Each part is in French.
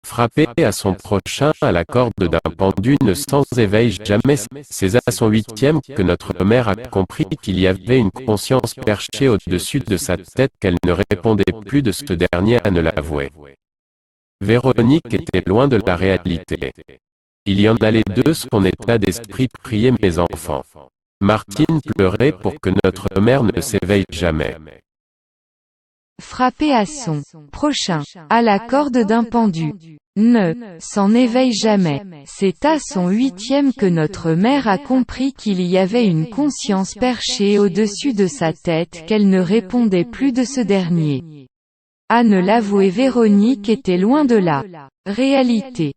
Frapper à son prochain à la corde d'un pendu ne s'en éveille jamais. C'est à son huitième que notre mère a compris qu'il y avait une conscience perchée au-dessus de sa tête qu'elle ne répondait plus de ce dernier à ne l'avouer. Véronique était loin de la réalité. Il y en allait de son état d'esprit. Priez mes enfants. Martine pleurait pour que notre mère ne s'éveille jamais. Frapper à son prochain à la corde d'un pendu ne s'en éveille jamais. C'est à son huitième que notre mère a compris qu'il y avait une conscience perchée au-dessus de sa tête qu'elle ne répondait plus de ce dernier. À ne l'avouer, Véronique était loin de la réalité.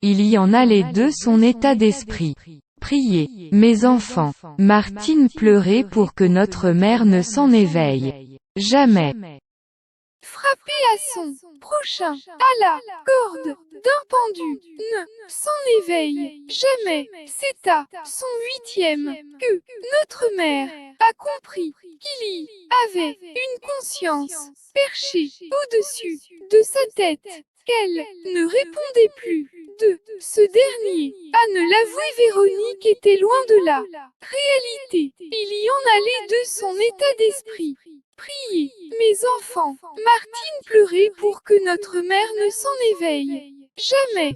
Il y en allait de son état d'esprit. Priez, mes enfants. Martine pleurait pour que notre mère ne s'en éveille jamais. Frapper à son prochain à la corde d'un pendu ne s'en éveille jamais. C'est à son huitième que notre mère a compris qu'il y avait une conscience perchée au-dessus de sa tête qu'elle ne répondait plus de ce dernier. À ne l'avouer, Véronique était loin de la réalité. Il y en allait de son état d'esprit. Priez, mes enfants. Martine pleurait pour que notre mère ne s'en éveille jamais.